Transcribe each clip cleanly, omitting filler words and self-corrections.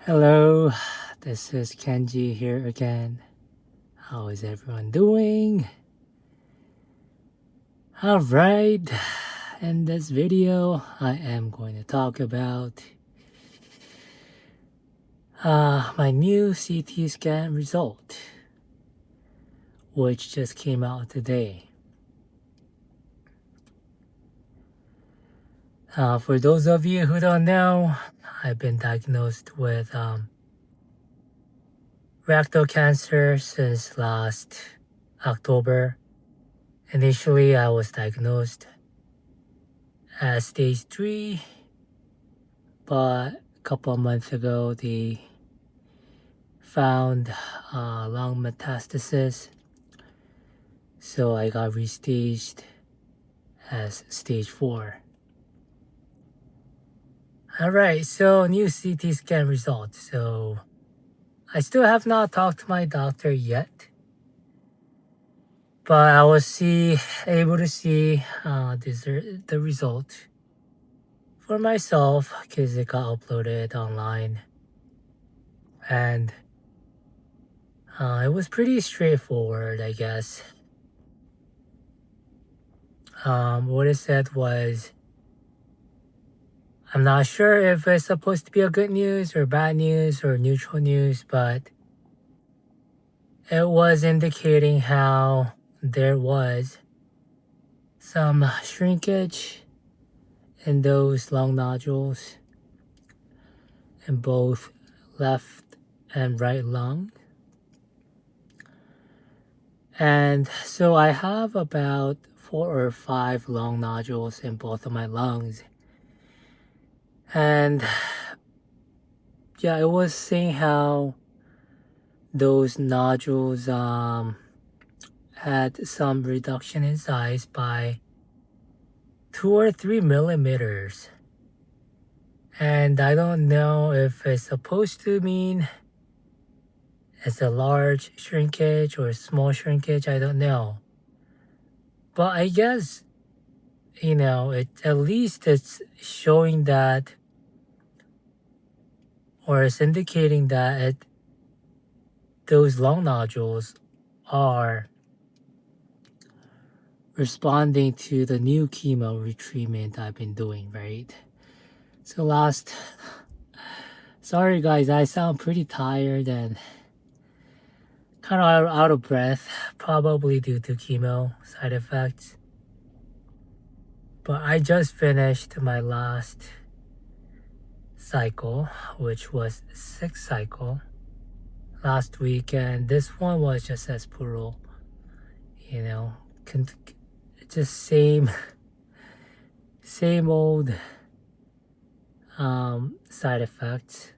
Hello, this is Kenji here again. How is everyone doing? Alright, in this video I am going to talk about my new CT scan result, which just came out today. For those of you who don't know, I've been diagnosed with rectal cancer since last October. Initially, I was diagnosed as stage 3, but a couple of months ago, they found lung metastasis, so I got restaged as stage 4. Alright, so new CT scan results. So I still have not talked to my doctor yet, but I was able to see the result for myself because it got uploaded online, and it was pretty straightforward, I guess. What it said was, I'm not sure if it's supposed to be a good news or bad news or neutral news, but it was indicating how there was some shrinkage in those lung nodules in both left and right lung. And so I have about 4 or 5 lung nodules in both of my lungs. And yeah, it was saying how those nodules had some reduction in size by 2 or 3 millimeters. And I don't know if it's supposed to mean it's a large shrinkage or small shrinkage, I don't know. But I guess, at least it's showing that, or it's indicating that those lung nodules are responding to the new chemo retreatment I've been doing, right? So sorry guys, I sound pretty tired and kind of out of breath, probably due to chemo side effects. But I just finished my last cycle, which was 6th cycle last week, and this one was just as brutal, just same old side effects,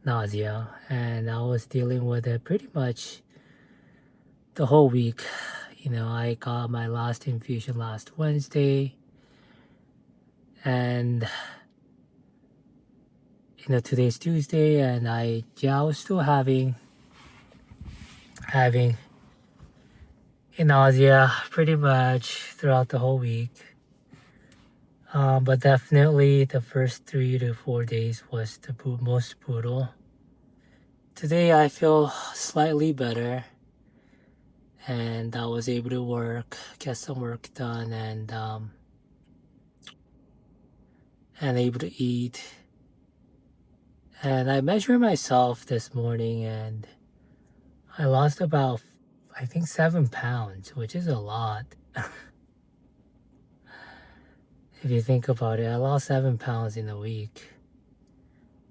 nausea, and I was dealing with it pretty much the whole week. I got my last infusion last Wednesday, and today's Tuesday, and I was still having nausea pretty much throughout the whole week. But definitely the first 3 to 4 days was the most brutal. Today I feel slightly better, and I was able to get some work done, and able to eat. And I measured myself this morning, and I lost about, I think, 7 pounds, which is a lot. If you think about it, I lost 7 pounds in a week.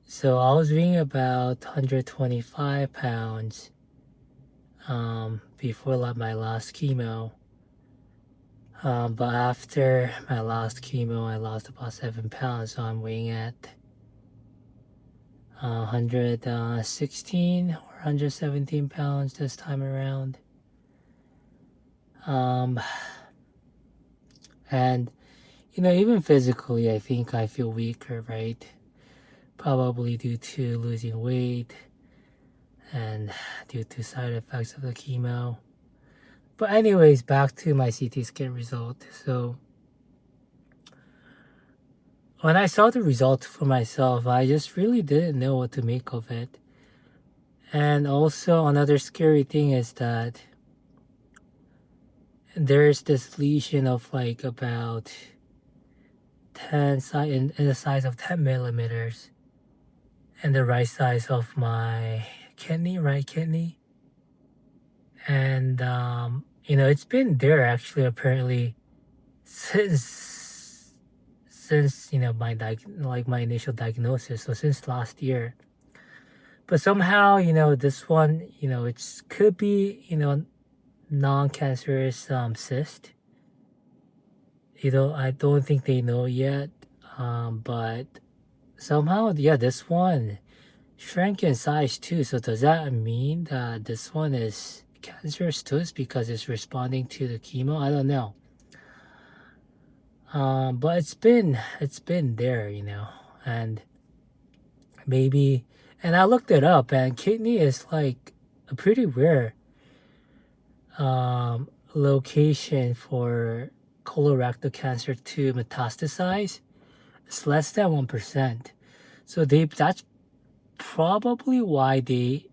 So I was weighing about 125 pounds before my last chemo. But after my last chemo, I lost about 7 pounds, so I'm weighing at 116 or 117 pounds this time around. And even physically, I think I feel weaker, right? Probably due to losing weight and due to side effects of the chemo. But anyways, back to my CT scan result. So when I saw the results for myself, I just really didn't know what to make of it. And also another scary thing is that there's this lesion of like about 10 in the size of 10 millimeters and the right size of my right kidney. And it's been there actually apparently since my initial diagnosis, so since last year. But somehow this one it could be non-cancerous cyst. I don't think they know yet, but somehow this one shrank in size too. So does that mean that this one is cancerous too because it's responding to the chemo? I don't know. But it's been there, and maybe, and I looked it up, and kidney is like a pretty rare location for colorectal cancer to metastasize. It's less than 1%. So that's probably why they,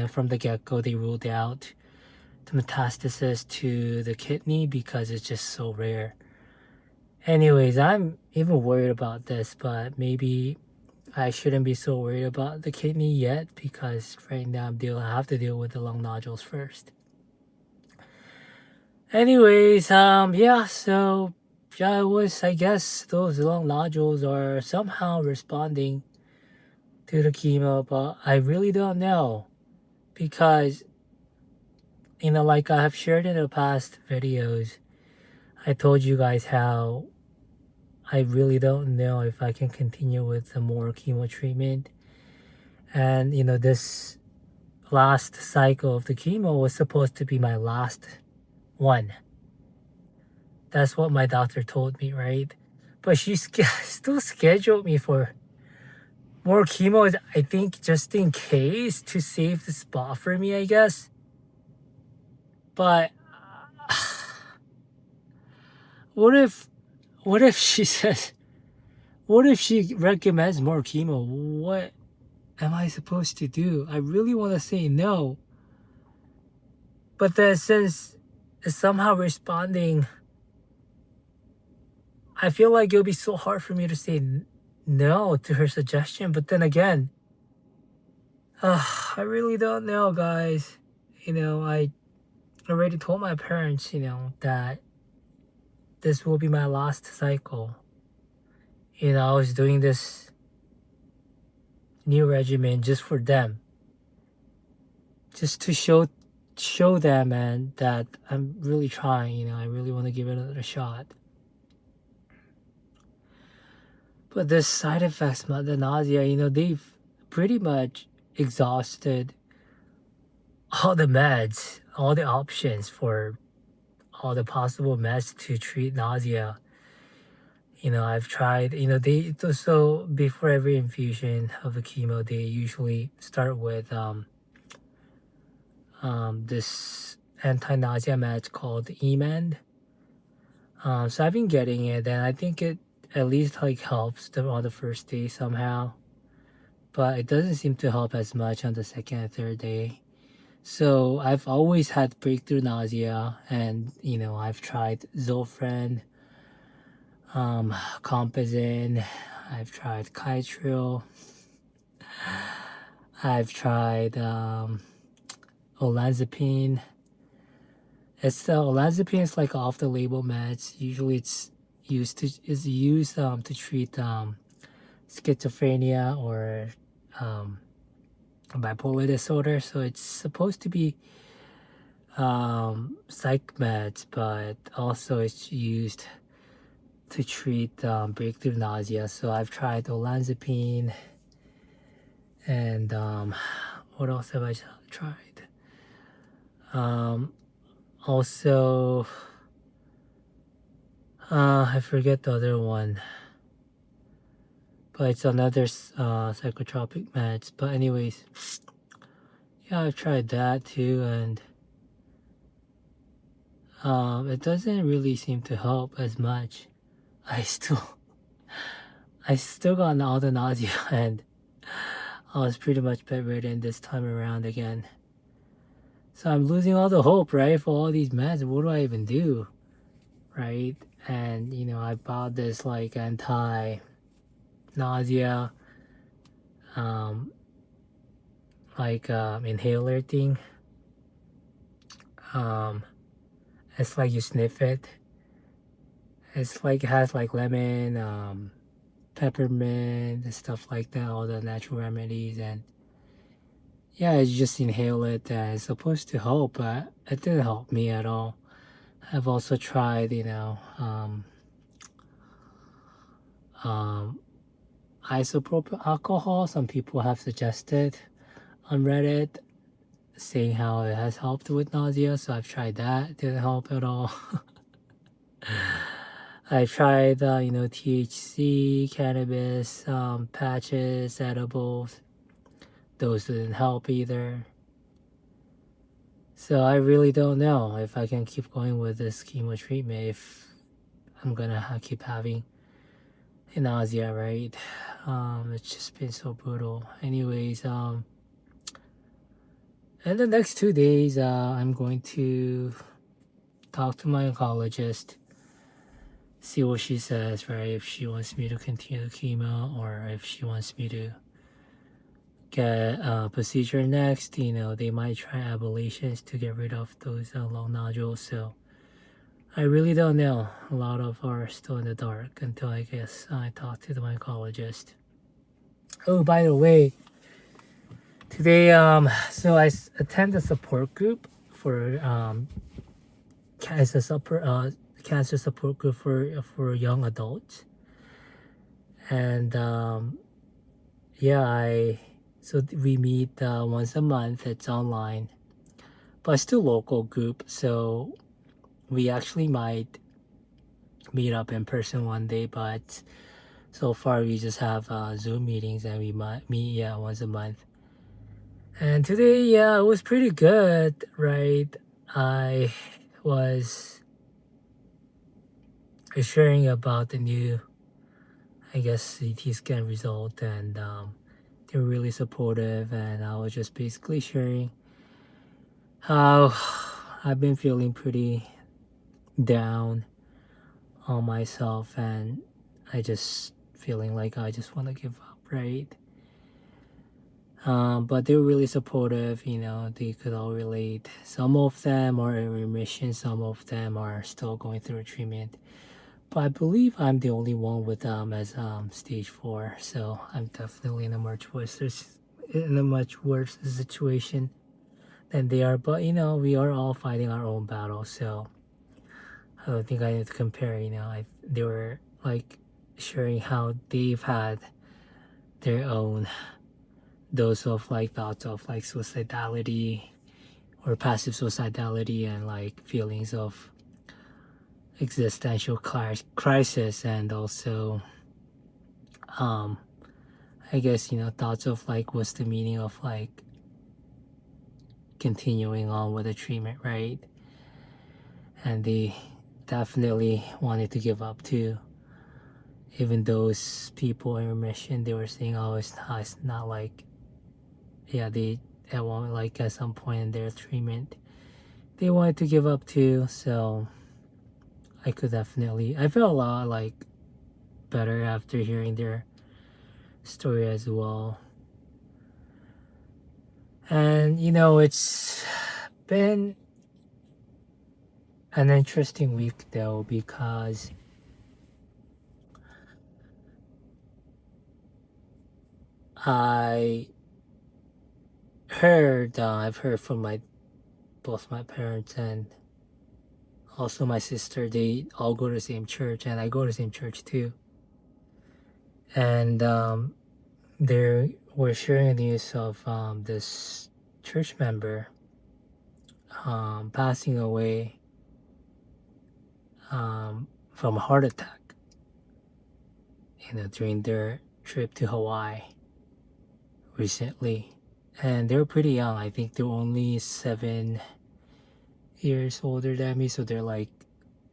from the get-go, they ruled out the metastasis to the kidney because it's just so rare. Anyways, I'm even worried about this, but maybe I shouldn't be so worried about the kidney yet because right now I have to deal with the lung nodules first. Anyways, so it was, I guess those lung nodules are somehow responding to the chemo, but I really don't know because, like I have shared in the past videos, I told you guys how I really don't know if I can continue with the more chemo treatment. And, this last cycle of the chemo was supposed to be my last one. That's what my doctor told me, right? But she still scheduled me for more chemo, I think, just in case to save the spot for me, I guess. But what if she says, what if she recommends more chemo? What am I supposed to do? I really want to say no. But then since it's somehow responding, I feel like it'll be so hard for me to say no to her suggestion. But then again, I really don't know, guys. I already told my parents, that this will be my last cycle. I was doing this new regimen just for them. Just to show them and that I'm really trying, I really want to give it another shot. But the side effects, the nausea, they've pretty much exhausted all the meds, all the options for all the possible meds to treat nausea. I've tried, so before every infusion of the chemo, they usually start with this anti-nausea med called Emend. So I've been getting it, and I think it at least like helps on the first day somehow, but it doesn't seem to help as much on the second and third day. So I've always had breakthrough nausea, and I've tried Zofran, Compazine, I've tried Kytril, I've tried olanzapine. Olanzapine is like off the label meds. Usually it's used to treat schizophrenia or bipolar disorder. So it's supposed to be psych meds, but also it's used to treat breakthrough nausea. So I've tried olanzapine, and what else have I tried? Also, I forget the other one, but it's another psychotropic meds. But anyways, yeah, I've tried that too, and it doesn't really seem to help as much. I still I still got all the nausea, and I was pretty much bedridden this time around again. So I'm losing all the hope, right, for all these meds. What do I even do, right? And I bought this like anti-nausea inhaler thing. It's like you sniff it. It's like it has like lemon, peppermint and stuff like that, all the natural remedies. And yeah, you just inhale it, and it's supposed to help, but it didn't help me at all. I've also tried isopropyl alcohol. Some people have suggested on Reddit, saying how it has helped with nausea, so I've tried that. It didn't help at all. I tried THC, cannabis, patches, edibles. Those didn't help either. So I really don't know if I can keep going with this chemo treatment, if I'm gonna keep having nausea, right? It's just been so brutal. Anyways, in the next 2 days, I'm going to talk to my oncologist, see what she says, right? If she wants me to continue the chemo, or if she wants me to get a procedure next. They might try ablations to get rid of those lung nodules. So I really don't know. A lot of are still in the dark until I guess I talk to the oncologist. Oh, by the way, today so I attend a support group for cancer support group for young adults. And so we meet once a month. It's online, but it's still local group. So we actually might meet up in person one day, but so far we just have Zoom meetings, and we might meet once a month. And today, it was pretty good, right? I was sharing about the new, I guess, CT scan result, and they were really supportive, and I was just basically sharing how I've been feeling pretty down on myself, and I just feeling like I just want to give up, right? But they were really supportive. They could all relate. Some of them are in remission, some of them are still going through treatment, but I believe I'm the only one with as stage 4, so I'm definitely in a much worse situation than they are. But we are all fighting our own battle, so I don't think I need to compare. They were like sharing how they've had their own dose of like thoughts of like suicidality or passive suicidality, and like feelings of existential crisis, and also I guess thoughts of like what's the meaning of like continuing on with the treatment, right? And they definitely wanted to give up too. Even those people in remission, they were saying, oh, it's not like, they at one, like at some point in their treatment they wanted to give up too. So I felt a lot like better after hearing their story as well. And it's been an interesting week though, because I've heard from both my parents and also my sister. They all go to the same church, and I go to the same church too. And they were sharing the news of this church member passing away from a heart attack, during their trip to Hawaii recently. And they were pretty young. I think they were only 7 years older than me, so they're like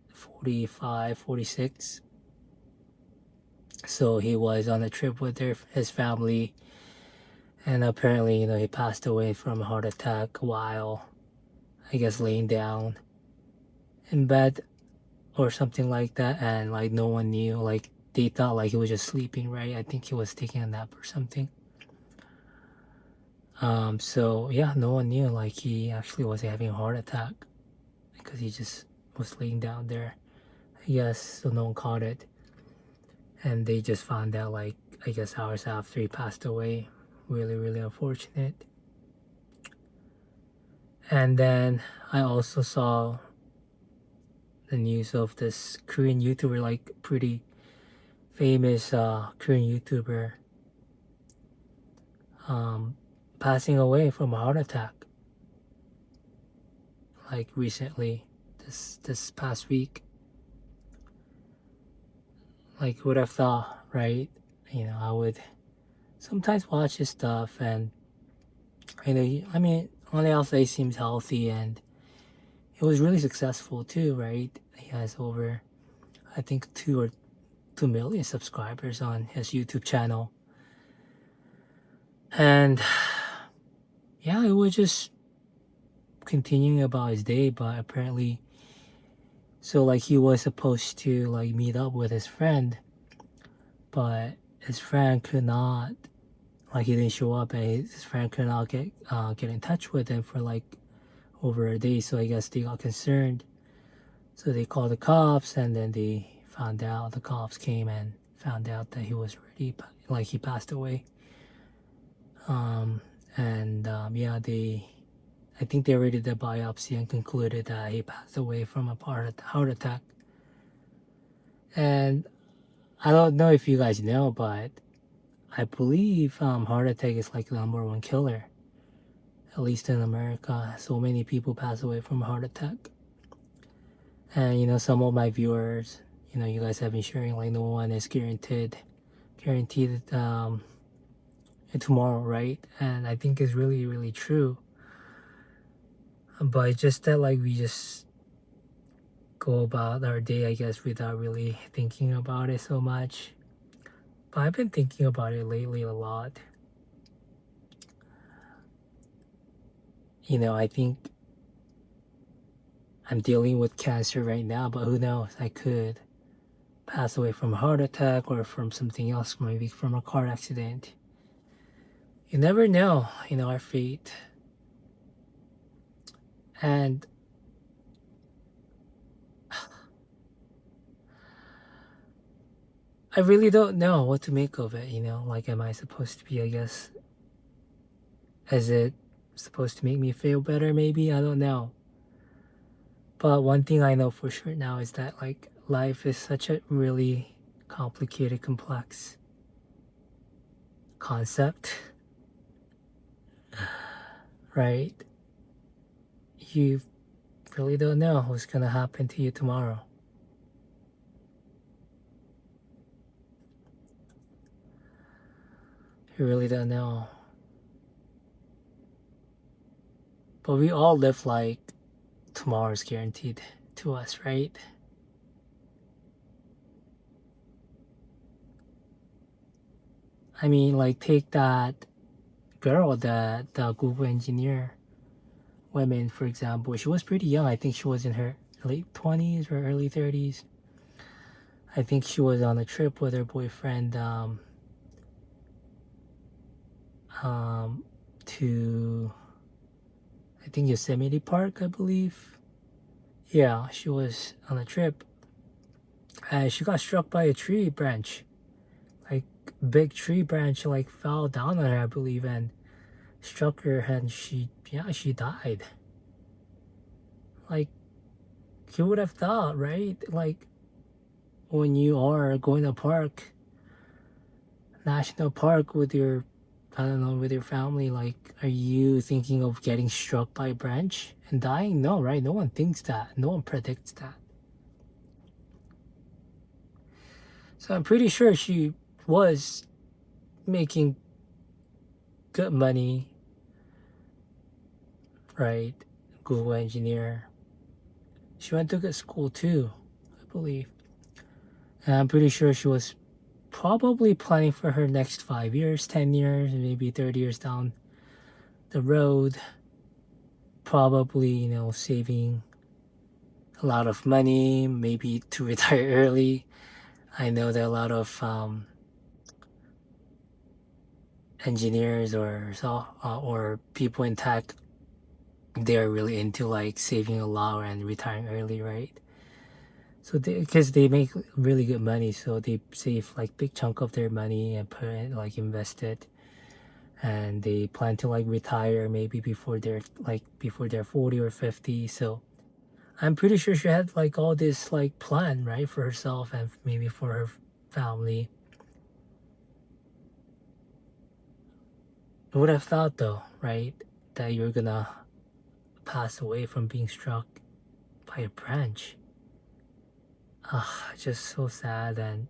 45, 46. So he was on a trip with his family, and apparently, he passed away from a heart attack while, I guess, laying down in bed or something like that, and like no one knew. Like they thought like he was just sleeping, right? I think he was taking a nap or something. So yeah, no one knew like he actually was having a heart attack because he just was laying down there. Yes, so no one caught it, and they just found out like, I guess, hours after he passed away. Really, really unfortunate. And then I also saw the news of this Korean YouTuber, like pretty famous Korean YouTuber, passing away from a heart attack, like recently, this past week. Like, would have thought, right? I would sometimes watch his stuff, and I mean, on the outside, he seems healthy, and he was really successful too, right? He has over, I think, 2 million subscribers on his YouTube channel, and yeah, it was just continuing about his day, but apparently, so like he was supposed to like meet up with his friend, but his friend could not, like he didn't show up, and his friend could not get in touch with him for like over a day. So I guess they got concerned, so they called the cops, and then the cops came and found out that he was already, like, he passed away. Yeah, I think they already did the biopsy and concluded that he passed away from a heart attack. And I don't know if you guys know, but I believe heart attack is like the #1 killer, at least in America. So many people pass away from a heart attack. And some of my viewers, you guys have been sharing like no one is guaranteed tomorrow, right? And I think it's really, really true. But it's just that like we just go about our day, I guess, without really thinking about it so much. But I've been thinking about it lately a lot. I think I'm dealing with cancer right now, but who knows? I could pass away from a heart attack or from something else, maybe from a car accident. You never know, our fate. And I really don't know what to make of it, like, am I supposed to be, I guess, is it supposed to make me feel better? Maybe, I don't know. But one thing I know for sure now is that like life is such a really complicated, complex concept, right? You really don't know what's gonna happen to you tomorrow. You really don't know. But we all live like tomorrow's guaranteed to us, right? I mean, like, take that girl, the Google engineer woman, for example. She was pretty young. I think she was in her late 20s or early 30s. I think she was on a trip with her boyfriend to, I think, Yosemite Park, I believe. Yeah, she was on a trip, and she got struck by a tree branch. Like, big tree branch like fell down on her, I believe, and struck her, and she died. Like, you would have thought, right? Like, when you are going to a park, national park, with your, I don't know, with your family, like, are you thinking of getting struck by a branch and dying? No, right? No one thinks that. No one predicts that. So I'm pretty sure she was making good money, right? Google engineer. She went to good school too, I believe. And I'm pretty sure she was probably planning for her next 5 years, 10 years, maybe 30 years down the road. Probably, saving a lot of money, maybe to retire early. I know that a lot of engineers or people in tech, they're really into like saving a lot and retiring early, right? So because they make really good money, so they save like big chunk of their money and put it, like invest it, and they plan to like retire maybe before they're 40 or 50. So I'm pretty sure she had like all this like plan, right, for herself and maybe for her family. I would have thought though, right, that you're gonna pass away from being struck by a branch. Just so sad, and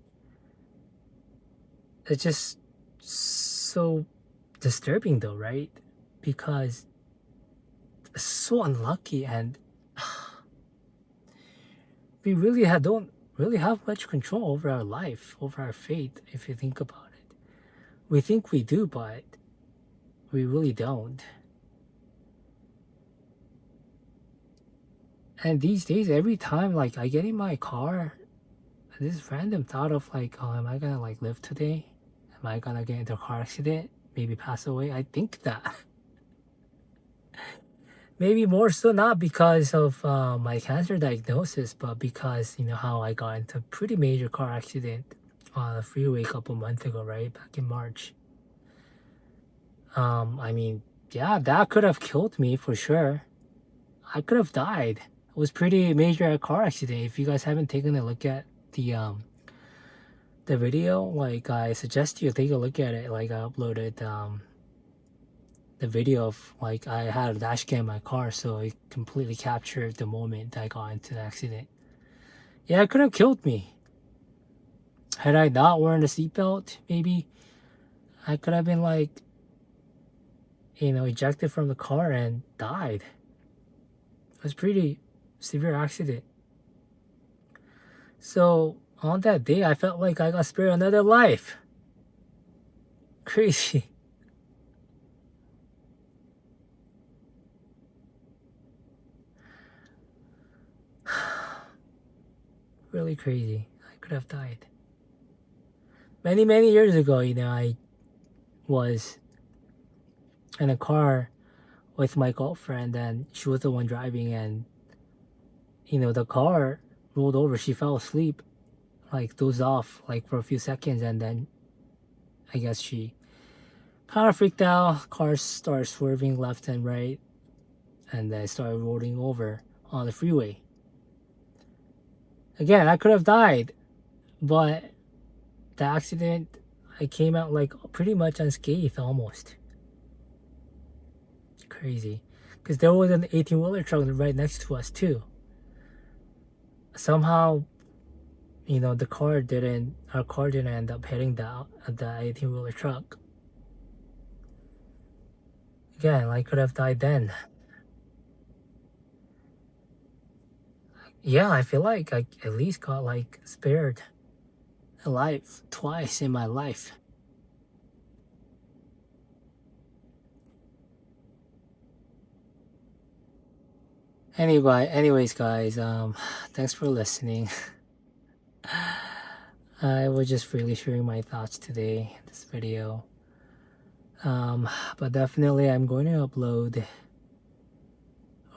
it's just so disturbing though, right? Because it's so unlucky, and we really don't really have much control over our life, over our fate, if you think about it. We think we do, but we really don't. And these days, every time like I get in my car, this random thought of like, oh, am I gonna like live today? Am I gonna get into a car accident? Maybe pass away? I think that. Maybe more so not because of my cancer diagnosis, but because how I got into a pretty major car accident on the freeway a couple months ago, right? Back in March. I mean, yeah, that could have killed me for sure. I could have died. It was pretty major car accident. If you guys haven't taken a look at the video, like I suggest you take a look at it. Like I uploaded the video of like I had a dash cam in my car, so it completely captured the moment I got into the accident. Yeah, it could have killed me. Had I not worn the seatbelt, maybe I could have been like, ejected from the car and died. It was pretty severe accident. So on that day, I felt like I got spared another life. Crazy. Really crazy. I could have died. Many, many years ago, I was in a car with my girlfriend, and she was the one driving, and the car rolled over. She fell asleep, like dozed off like for a few seconds, and then I guess she kind of freaked out. Cars started swerving left and right, and then started rolling over on the freeway. Again, I could have died, but the accident, I came out like pretty much unscathed almost. Crazy. Because there was an 18-wheeler truck right next to us too. Somehow, our car didn't end up hitting the 18-wheeler truck. Again, I could have died then. Yeah, I feel like I at least got like spared alive twice in my life. Anyways, guys, thanks for listening. I was just really sharing my thoughts today in this video. But definitely I'm going to upload,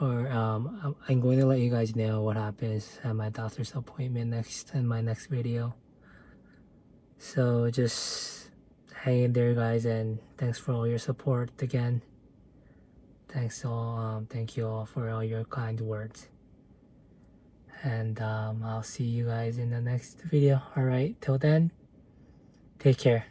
or I'm going to let you guys know what happens at my doctor's appointment in my next video. So just hang in there, guys, and thanks for all your support again. Thank you all for all your kind words. And I'll see you guys in the next video. All right, till then, take care.